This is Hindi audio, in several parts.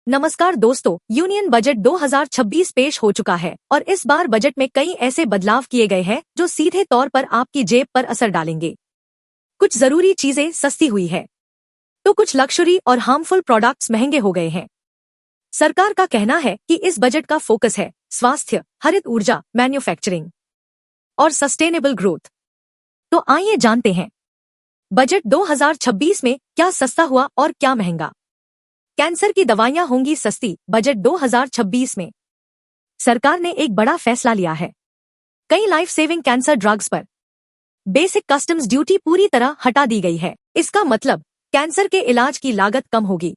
नमस्कार दोस्तों, यूनियन बजट 2026 पेश हो चुका है और इस बार बजट में कई ऐसे बदलाव किए गए हैं जो सीधे तौर पर आपकी जेब पर असर डालेंगे। कुछ जरूरी चीजें सस्ती हुई है तो कुछ लक्जरी और हार्मफुल प्रोडक्ट्स महंगे हो गए हैं। सरकार का कहना है कि इस बजट का फोकस है स्वास्थ्य, हरित ऊर्जा, मैन्युफैक्चरिंग और सस्टेनेबल ग्रोथ। तो आइए जानते हैं बजट 2026 में क्या सस्ता हुआ और क्या महंगा। कैंसर की दवाइयां होंगी सस्ती। बजट 2026 में सरकार ने एक बड़ा फैसला लिया है। कई लाइफ सेविंग कैंसर ड्रग्स पर बेसिक कस्टम्स ड्यूटी पूरी तरह हटा दी गई है। इसका मतलब कैंसर के इलाज की लागत कम होगी,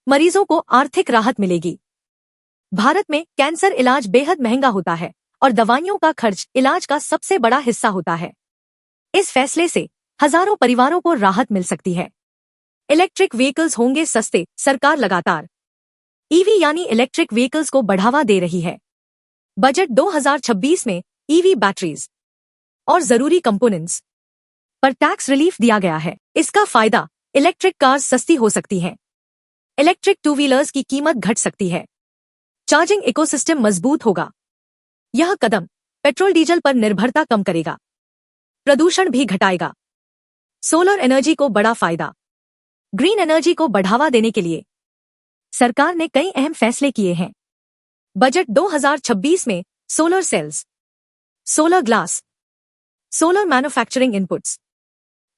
मरीजों को आर्थिक राहत मिलेगी। भारत में कैंसर इलाज बेहद महंगा होता है और दवाइयों का खर्च इलाज का सबसे बड़ा हिस्सा होता है। इस फैसले से हजारों परिवारों को राहत मिल सकती है। इलेक्ट्रिक व्हीकल्स होंगे सस्ते। सरकार लगातार ईवी यानी इलेक्ट्रिक व्हीकल्स को बढ़ावा दे रही है। बजट 2026 में ईवी बैटरीज और जरूरी कंपोनेंट्स पर टैक्स रिलीफ दिया गया है। इसका फायदा इलेक्ट्रिक कार्स सस्ती हो सकती हैं। इलेक्ट्रिक टू व्हीलर्स की कीमत घट सकती है। चार्जिंग इकोसिस्टम मजबूत होगा। यह कदम पेट्रोल डीजल पर निर्भरता कम करेगा, प्रदूषण भी घटाएगा। सोलर एनर्जी को बड़ा फायदा। ग्रीन एनर्जी को बढ़ावा देने के लिए सरकार ने कई अहम फैसले किए हैं। बजट 2026 में solar cells, solar glass, solar manufacturing inputs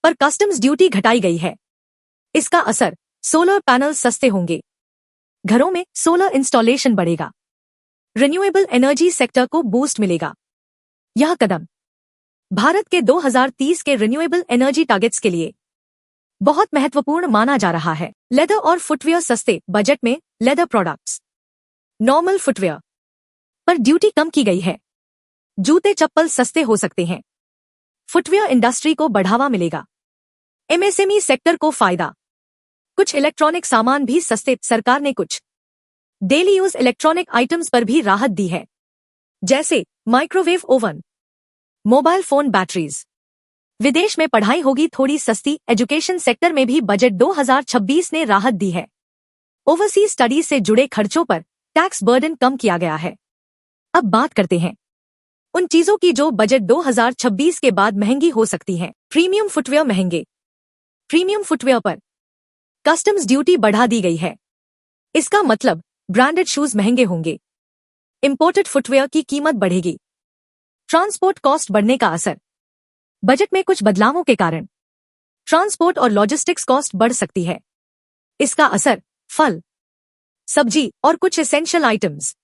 पर कस्टम्स ड्यूटी घटाई गई है। इसका असर सोलर पैनल सस्ते होंगे, घरों में सोलर इंस्टॉलेशन बढ़ेगा, रिन्यूएबल एनर्जी सेक्टर को बूस्ट मिलेगा। यह कदम भारत के 2030 के रिन्यूएबल एनर्जी टारगेट्स के लिए बहुत महत्वपूर्ण माना जा रहा है। लेदर और फुटवेयर सस्ते। बजट में लेदर प्रोडक्ट्स, नॉर्मल फुटवेयर पर ड्यूटी कम की गई है। जूते चप्पल सस्ते हो सकते हैं। फुटवेयर इंडस्ट्री को बढ़ावा मिलेगा। एमएसएमई सेक्टर को फायदा। कुछ इलेक्ट्रॉनिक सामान भी सस्ते। सरकार ने कुछ डेली यूज इलेक्ट्रॉनिक आइटम्स पर भी राहत दी है, जैसे microwave oven, mobile phone batteries. विदेश में पढ़ाई होगी थोड़ी सस्ती। एजुकेशन सेक्टर में भी बजट 2026 ने राहत दी है। ओवरसीज स्टडीज से जुड़े खर्चों पर टैक्स बर्डन कम किया गया है। अब बात करते हैं उन चीजों की जो बजट 2026 के बाद महंगी हो सकती हैं। प्रीमियम फुटवेयर महंगे। प्रीमियम फुटवेयर पर कस्टम्स ड्यूटी बढ़ा दी गई है। इसका मतलब ब्रांडेड शूज महंगे होंगे। इंपोर्टेड फुटवेयर की कीमत बढ़ेगी। ट्रांसपोर्ट कॉस्ट बढ़ने का असर। बजट में कुछ बदलावों के कारण ट्रांसपोर्ट और लॉजिस्टिक्स कॉस्ट बढ़ सकती है। इसका असर फल, सब्जी और कुछ एसेंशियल आइटम्स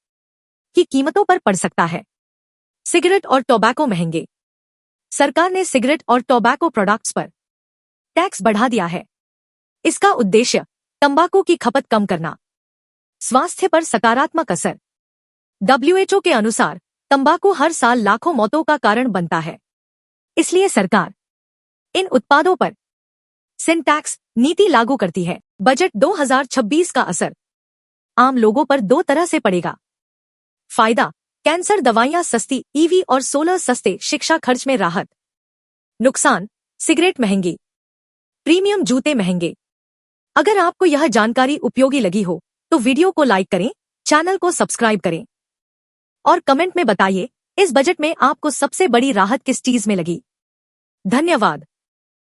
की कीमतों पर पड़ सकता है। सिगरेट और टोबैको महंगे। सरकार ने सिगरेट और टोबैको प्रोडक्ट्स पर टैक्स बढ़ा दिया है। इसका उद्देश्य तंबाकू की खपत कम करना। स्वास्थ्य पर सकारात्मक असर। WHO के अनुसार तंबाकू हर साल लाखों मौतों का कारण बनता है, इसलिए सरकार इन उत्पादों पर सिन टैक्स नीति लागू करती है। बजट 2026 का असर आम लोगों पर दो तरह से पड़ेगा। फायदा कैंसर दवाइयां सस्ती, ईवी और सोलर सस्ते, शिक्षा खर्च में राहत। नुकसान सिगरेट महंगी, प्रीमियम जूते महंगे। अगर आपको यह जानकारी उपयोगी लगी हो तो वीडियो को लाइक करें, चैनल को सब्सक्राइब करें और कमेंट में बताइए इस बजट में आपको सबसे बड़ी राहत किस चीज में लगी। धन्यवाद।